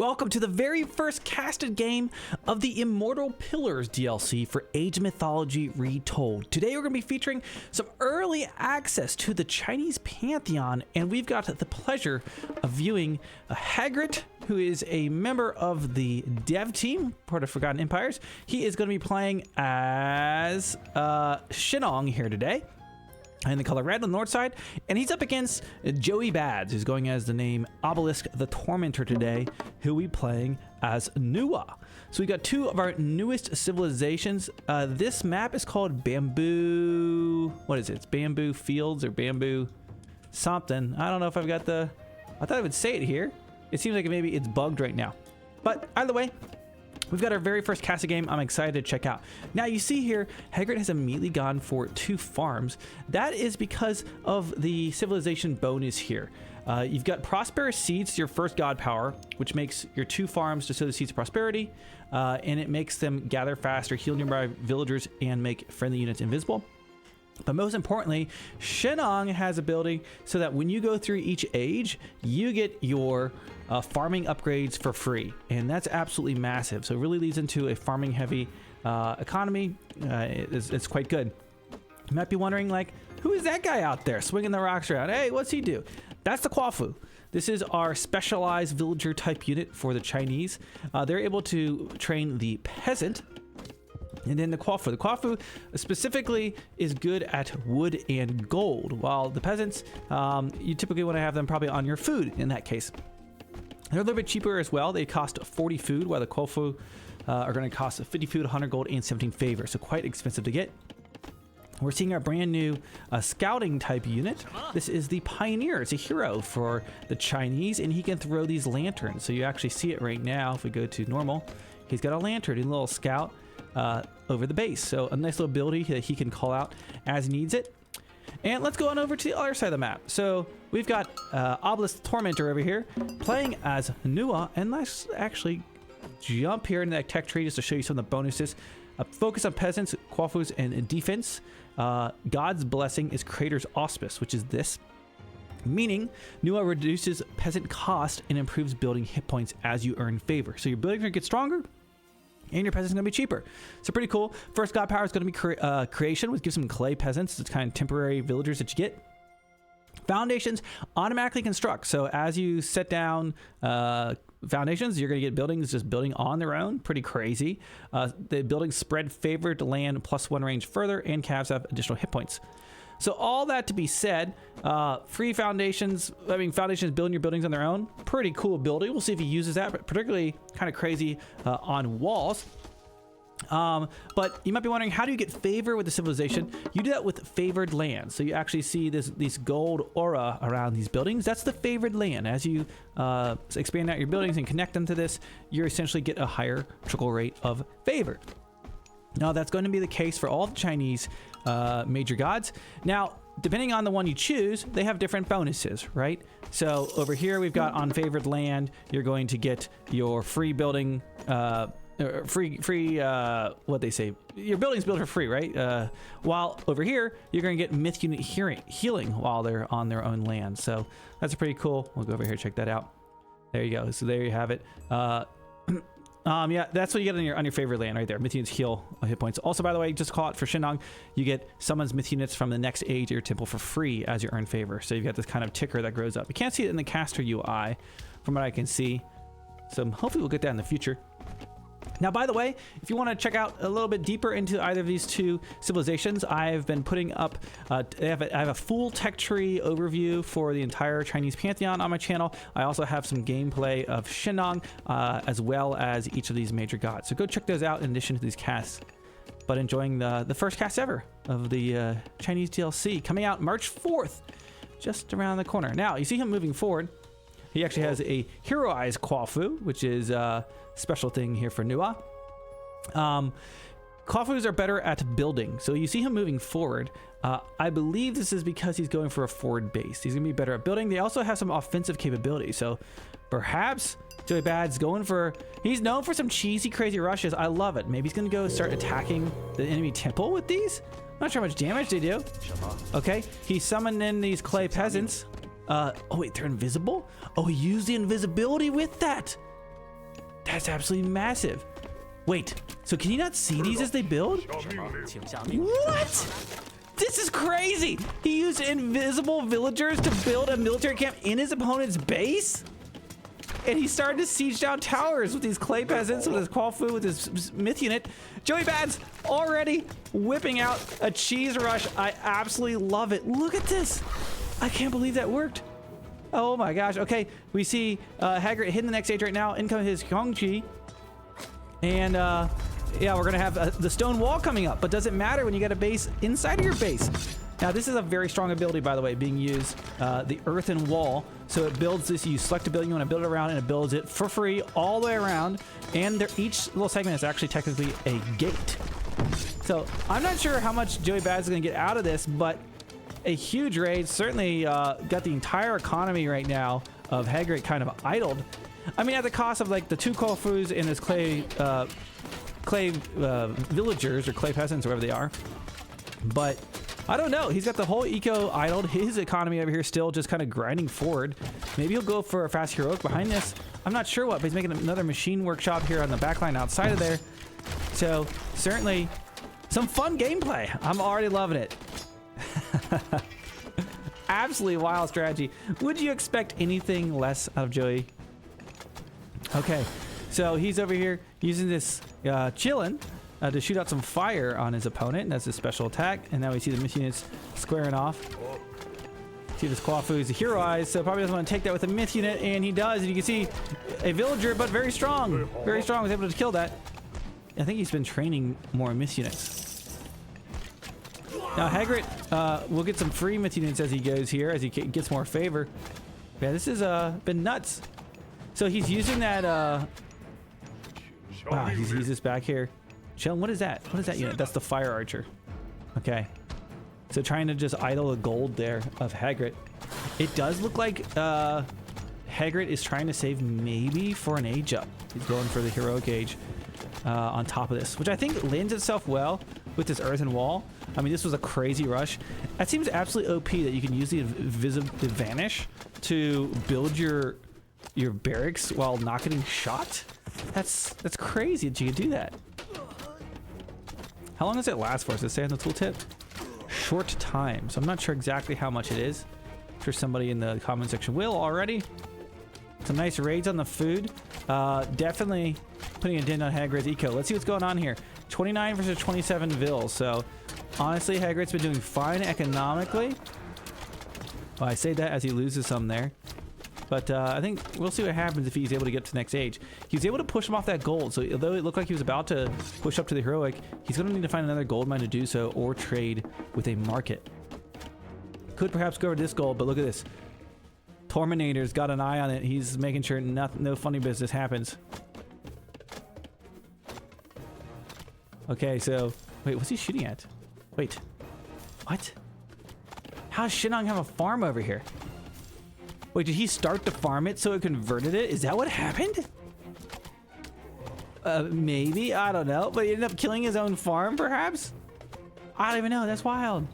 Welcome to the very first casted game of the Immortal Pillars DLC for Age of Mythology Retold. Today we're going to be featuring some early access to the Chinese Pantheon, and we've got the pleasure of viewing Hagrid, who is a member of the dev team, part of Forgotten Empires. He is going to be playing as Shennong here today, in the color red on the north side, and he's up against Joey Bads, who's going as the name Obelisk the Tormentor today, who will be playing as Nuwa. So we got two of our newest civilizations. This map is called Bamboo. What is it? It's Bamboo Fields or Bamboo something. I don't know if I've got the. I thought I would say it here. It seems like maybe it's bugged right now. But either way, we've got our very first casted game I'm excited to check out. Now you see here, Hagrid has immediately gone for 2 farms. That is because of the civilization bonus here. You've got Prosperous Seeds, your first god power, which makes your 2 farms to sow the seeds of prosperity, and it makes them gather faster, heal nearby villagers, and make friendly units invisible. But most importantly, Shennong has ability so that when you go through each age, you get your farming upgrades for free. And that's absolutely massive. So it really leads into a farming heavy economy. It's quite good. You might be wondering, like, who is that guy out there swinging the rocks around? Hey, what's he do? That's the Quafu. This is our specialized villager type unit for the Chinese. They're able to train the peasant. And then the Quafu. The Quafu specifically is good at wood and gold, while the peasants, you typically want to have them probably on your food in that case. They're a little bit cheaper as well. They cost 40 food, while the Quafu are going to cost 50 food, 100 gold, and 17 favor. So quite expensive to get. We're seeing our brand new scouting type unit. This is the Pioneer. It's a hero for the Chinese, and he can throw these lanterns. So you actually see it right now. If we go to normal, he's got a lantern, a little scout over the base. So a nice little ability that he can call out as needs it. And let's go on over to the other side of the map. So we've got Obelisk Tormentor over here playing as Nuwa. And let's actually jump here into that tech tree just to show you some of the bonuses. Focus on peasants, Quafus, and defense. God's Blessing is Creator's Auspice, which is this. Meaning, Nuwa reduces peasant cost and improves building hit points as you earn favor. So your buildings are going to get stronger, and your peasants are going to be cheaper. So pretty cool. First god power is going to be creation, which gives some clay peasants. It's kind of temporary villagers that you get. Foundations automatically construct. So as you set down foundations, you're going to get buildings just building on their own. Pretty crazy. The buildings spread favored land +1 range further, and calves have additional hit points. So all that to be said, free foundations, foundations building your buildings on their own. Pretty cool ability. We'll see if he uses that, but particularly kind of crazy on walls. But you might be wondering, how do you get favor with the civilization? You do that with favored land. So you actually see this gold aura around these buildings. That's the favored land. As you expand out your buildings and connect them to this, you essentially get a higher trickle rate of favor. Now, that's going to be the case for all the Chinese major gods. Now, depending on the one you choose, they have different bonuses, right? So over here, we've got on favored land, you're going to get your free building, what they say, your buildings built for free, right? While over here, you're going to get myth unit healing while they're on their own land. So that's pretty cool. We'll go over here, check that out. There you go. So there you have it. Yeah, that's what you get on your favorite land right there. Myth units heal hit points. Also, by the way, just call it for Shennong, you get summons myth units from the next age of your temple for free as you earn favor. So you've got this kind of ticker that grows up. You can't see it in the caster UI from what I can see. So hopefully we'll get that in the future. Now, by the way, if you want to check out a little bit deeper into either of these 2 civilizations, I've been putting up, I have a full tech tree overview for the entire Chinese Pantheon on my channel. I also have some gameplay of Shennong, as well as each of these major gods. So go check those out in addition to these casts. But enjoying the first cast ever of the Chinese DLC coming out March 4th, just around the corner. Now, you see him moving forward. He actually has a heroized Quafu, which is a special thing here for Nuwa. Quafus are better at building. So you see him moving forward. I believe this is because he's going for a forward base. He's going to be better at building. They also have some offensive capability. So perhaps Joey Bad's going for... He's known for some cheesy, crazy rushes. I love it. Maybe he's going to go start attacking the enemy temple with these. I'm not sure how much damage they do. Okay, he summoned in these clay peasants. Oh wait, they're invisible? Oh, he used the invisibility with that. That's absolutely massive. Wait, so can you not see these as they build? What? This is crazy. He used invisible villagers to build a military camp in his opponent's base? And he started to siege down towers with these clay peasants, with his Quafu, with his myth unit. Joey Bad's already whipping out a cheese rush. I absolutely love it. Look at this. I can't believe that worked. Oh my gosh. Okay, we see Hagrid hitting the next stage right now. In comes his Gongji. And yeah, we're gonna have the stone wall coming up, but doesn't matter when you got a base inside of your base. Now this is a very strong ability, by the way, being used, the earthen wall. So it builds this, you select a building you want to build it around, and it builds it for free all the way around. And each little segment is actually technically a gate. So I'm not sure how much Joey Bad is gonna get out of this, but a huge raid. Certainly got the entire economy right now of Hagrid kind of idled. I mean, at the cost of like the 2 Quafus and his clay villagers or clay peasants, wherever they are. But I don't know. He's got the whole eco idled. His economy over here still just kind of grinding forward. Maybe he'll go for a fast heroic behind this. I'm not sure what, but he's making another machine workshop here on the backline outside of there. So certainly some fun gameplay. I'm already loving it. Absolutely wild strategy. Would you expect anything less out of Joey? Okay, so he's over here using this chillin' to shoot out some fire on his opponent. That's his special attack. And now we see the myth units squaring off. See this Quafu is a hero eyes, so probably doesn't want to take that with a myth unit, and he does. And you can see a villager, but very strong. Very strong, was able to kill that. I think he's been training more myth units. Now Hagrid will get some free myth units as he goes here, as he gets more favor. Yeah, this has been nuts. So he's using that, wow, he's this back here. Shellon, what is that? What is that unit? That's the fire archer. Okay. So trying to just idle a gold there of Hagrid. It does look like Hagrid is trying to save maybe for an age up. He's going for the heroic age on top of this, which I think lends itself well with this earthen wall. I mean, this was a crazy rush. That seems absolutely OP that you can use the vanish to build your barracks while not getting shot. That's crazy that you can do that. How long does it last for? Does it say on the tooltip? Short time. So I'm not sure exactly how much it is. I'm sure somebody in the comment section will already. Some nice raids on the food. Definitely putting a dent on Hagrid's eco. Let's see what's going on here. 29 versus 27 Vils. So honestly, Hagrid's been doing fine economically. Well, I say that as he loses some there. But I think we'll see what happens if he's able to get to the next age. He was able to push him off that gold. So although it looked like he was about to push up to the heroic, he's going to need to find another gold mine to do so, or trade with a market. Could perhaps go over this gold, but look at this. Torminator's got an eye on it. He's making sure no funny business happens. Okay, so wait, what's he shooting at? Wait, what? How does Shennong have a farm over here? Wait, did he start to farm it so it converted it? Is that what happened? Maybe, I don't know. But he ended up killing his own farm, perhaps? I don't even know, that's wild.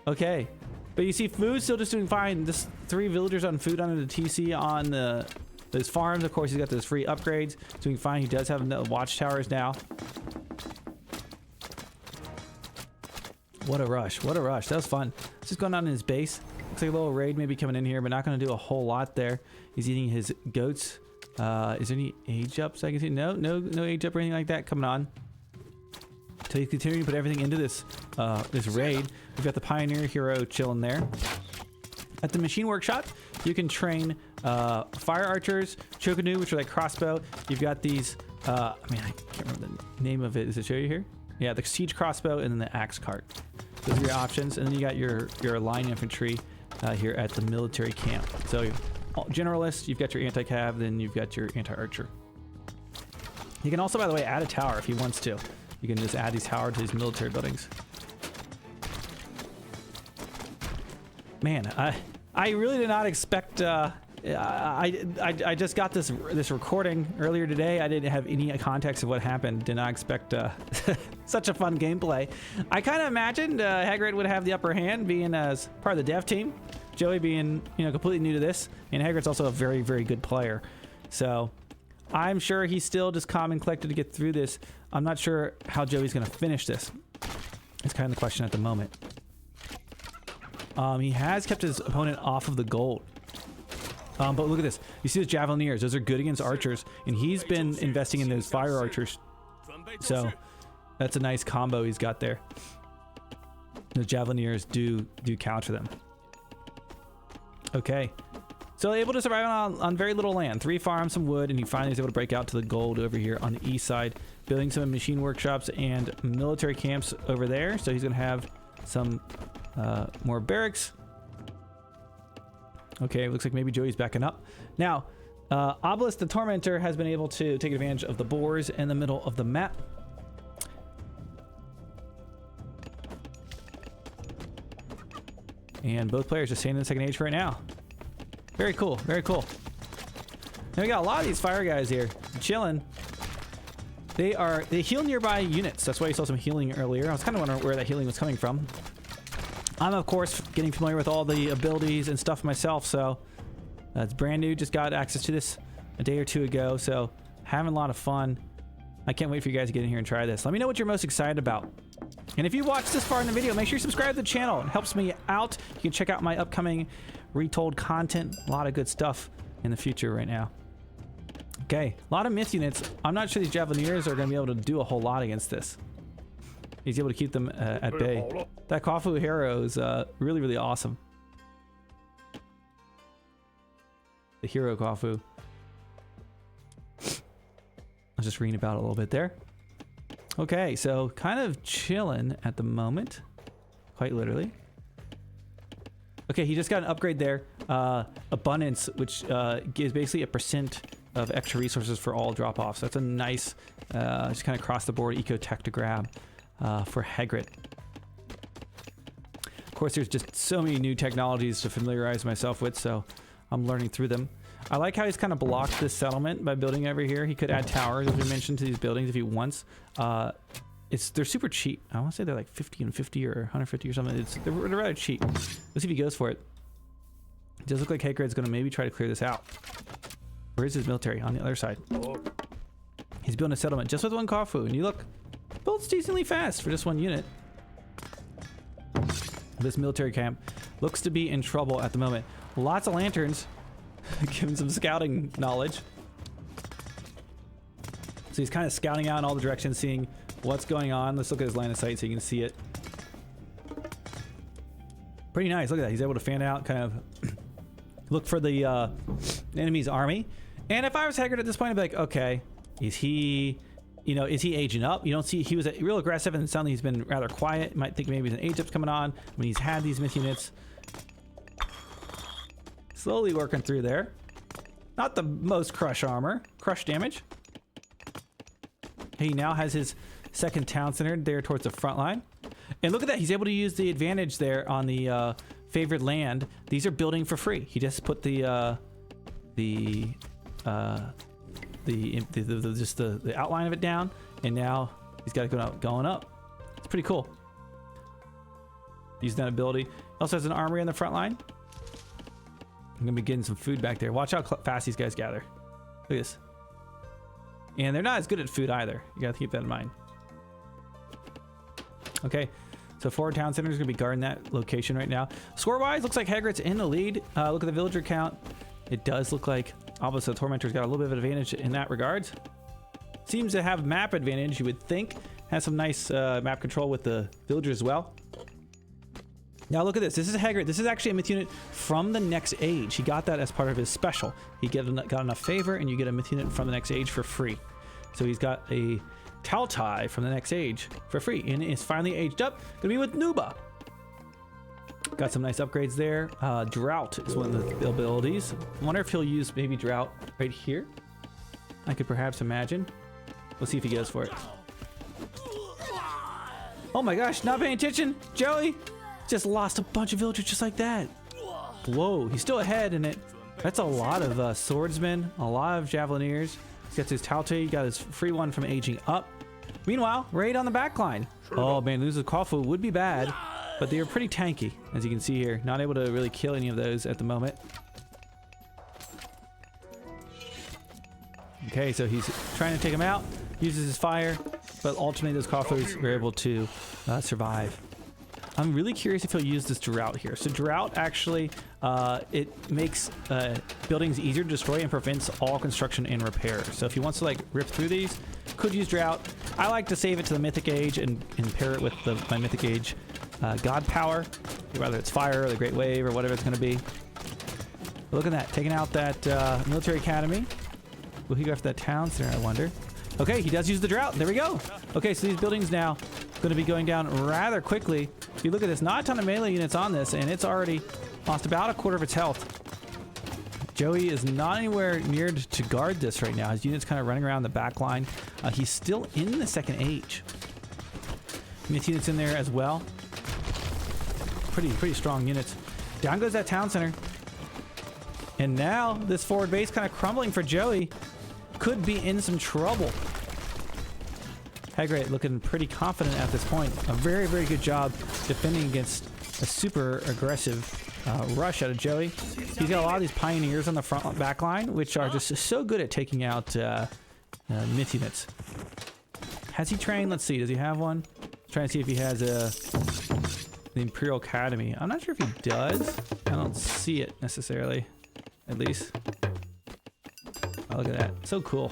Okay, but you see food still just doing fine. This 3 villagers on food under the TC on those farms. Of course, he's got those free upgrades. Doing fine, he does have the watchtowers now. What a rush, what a rush. That was fun. This is going on in his base. Looks like a little raid maybe coming in here, but not going to do a whole lot there. He's eating his goats. Is there any age ups I can see? No age up or anything like that coming on. So he's continuing to put everything into this this raid. We've got the Pioneer Hero chilling there. At the Machine Workshop, you can train Fire Archers, Chokanu, which are like crossbow. You've got these, I mean, I can't remember the name of it. Does it show you here? Yeah, the Siege Crossbow and then the Axe Cart. Those are your options. And then you got your line infantry here at the military camp. So generalist, you've got your anti-cav, then you've got your anti-archer. You can also, by the way, add a tower if he wants to. You can just add these towers to these military buildings. Man, I really did not expect. I just got this recording earlier today. I didn't have any context of what happened. Did not expect such a fun gameplay. I kind of imagined Hagrid would have the upper hand, being as part of the dev team. Joey being completely new to this, and Hagrid's also a very, very good player. So I'm sure he's still just calm and collected to get through this. I'm not sure how Joey's going to finish this. It's kind of the question at the moment. He has kept his opponent off of the gold. But look at this. You see those Javelineers. Those are good against archers. And he's been investing in those fire archers. So that's a nice combo he's got there. The Javelineers do counter them. Okay. So able to survive on very little land. 3 farms, some wood, and he finally is able to break out to the gold over here on the east side. Building some machine workshops and military camps over there. So he's going to have some more barracks. Okay, looks like maybe Joey's backing up. Now, Obelisk the Tormentor has been able to take advantage of the boars in the middle of the map. And both players are staying in the second age right now. Very cool, very cool. Now we got a lot of these fire guys here, chilling. They heal nearby units. That's why you saw some healing earlier. I was kind of wondering where that healing was coming from. I'm, of course, getting familiar with all the abilities and stuff myself, so it's brand new. Just got access to this a day or two ago, so having a lot of fun. I can't wait for you guys to get in here and try this. Let me know what you're most excited about. And if you watched this far in the video, make sure you subscribe to the channel. It helps me out. You can check out my upcoming Retold content. A lot of good stuff in the future right now. Okay, a lot of myth units. I'm not sure these Javelineers are going to be able to do a whole lot against this. He's able to keep them at bay. That Kofu hero is really, really awesome. The hero Kofu. I'll just read about it a little bit there. Okay, so kind of chilling at the moment. Quite literally. Okay, he just got an upgrade there. Abundance, which gives basically a % of extra resources for all drop-offs. That's a nice, just kind of across the board eco-tech to grab for Hagrid. Of course, there's just so many new technologies to familiarize myself with, so I'm learning through them. I like how he's kind of blocked this settlement by building over here. He could add towers, as we mentioned, to these buildings if he wants. They're super cheap. I want to say they're like 50 and 50 or 150 or something. They're rather cheap. Let's see if he goes for it. It does look like Hagrid's going to maybe try to clear this out. Where's his military? On the other side. He's building a settlement just with 1 Kofu, and you look, builds decently fast for just 1 unit. This military camp looks to be in trouble at the moment. Lots of lanterns. Give him some scouting knowledge. So he's kind of scouting out in all the directions, seeing what's going on. Let's look at his line of sight so you can see it. Pretty nice. Look at that. He's able to fan out, kind of look for the enemy's army. And if I was Hagrid at this point, I'd be like, okay, is he, is he aging up? You don't see, he was real aggressive, and suddenly he's been rather quiet. You might think maybe an age up's coming on when he's had these myth units. Slowly working through there. Not the most crush armor. Crush damage. He now has his second town center there towards the front line. And look at that. He's able to use the advantage there on the favored land. These are building for free. He just put the outline of it down, and now he's got it going up. It's pretty cool. Using that ability. Also has an armory on the front line. I'm gonna be getting some food back there. Watch how fast these guys gather. Look at this. And they're not as good at food either. You gotta keep that in mind. Okay, so 4 town centers gonna be guarding that location right now. Score-wise, looks like Hagrid's in the lead. Look at the villager count. It does look like Obelisk the Tormentor's got a little bit of advantage in that regard. Seems to have map advantage, you would think. Has some nice map control with the villagers as well. Now look at this. This is Hagrid. This is actually a myth unit from the next age. He got that as part of his special. He got enough favor, and you get a myth unit from the next age for free. So he's got a Taltai from the next age for free, and it's finally aged up. Gonna be with Nuwa. Got some nice upgrades there. Drought is one of the abilities. I wonder if he'll use maybe Drought right here. I could perhaps imagine. We'll see if he goes for it. Oh my gosh, not paying attention. Joey just lost a bunch of villagers just like that. Whoa, he's still ahead in it. That's a lot of swordsmen, a lot of javelineers. He's got his Talte, he got his free one from aging up. Meanwhile, raid on the backline. Oh man, losing Kofu would be bad, but they are pretty tanky, as you can see here. Not able to really kill any of those at the moment. Okay, so he's trying to take him out, uses his fire, but ultimately those Kothos were able to survive. I'm really curious if he'll use this drought here. So drought actually, it makes buildings easier to destroy and prevents all construction and repair. So if he wants to like rip through these, could use drought. I like to save it to the mythic age and pair it with my mythic age god power, whether it's fire or the great wave or whatever it's going to be. But look at that, taking out that military academy. Will he go after that town center, I wonder? Okay, he does use the drought. There we go. Okay, so these buildings now going to be going down rather quickly. If you look at this, not a ton of melee units on this, and it's already lost about a quarter of its health. Joey is not anywhere near to guard this right now. His unit's kind of running around the back line. He's still in the second age. Myth units in there as well. Pretty strong units. Down goes that town center. And now this forward base kind of crumbling for Joey. Could be in some trouble. Hagrid looking pretty confident at this point. A very good job defending against a super aggressive rush out of Joey. He's got a lot of these pioneers on the front back line, which are just so good at taking out myth units. Has he trained? Let's see. Does he have one? Trying to see if he has the Imperial Academy. I'm not sure if he does. I don't see it necessarily, at least. Oh, look at that. So cool.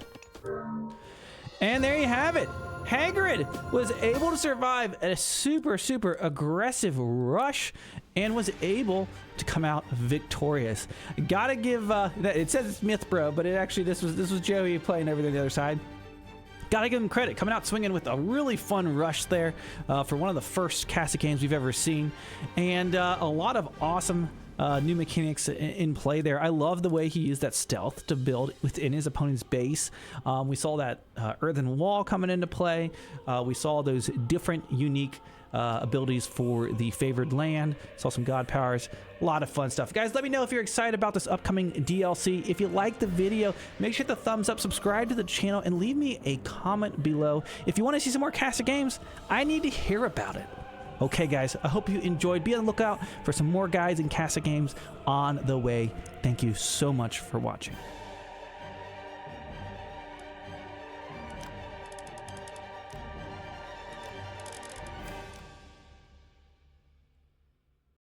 And there you have it. Hagrid was able to survive a super aggressive rush and was able to come out victorious. Gotta give it says it's MythBro, but this was Joey playing over there the other side. Gotta give him credit, coming out swinging with a really fun rush there for one of the first castle games we've ever seen, and a lot of awesome new mechanics in play there. I love the way he used that stealth to build within his opponent's base. We saw that earthen wall coming into play. We saw those different unique abilities for the favored land. Saw some god powers. A lot of fun stuff. Guys, let me know if you're excited about this upcoming DLC. If you like the video, make sure to hit the thumbs up, subscribe to the channel, and leave me a comment below. If you want to see some more Casa games, I need to hear about it. Okay, guys, I hope you enjoyed. Be on the lookout for some more guides and Casa games on the way. Thank you so much for watching.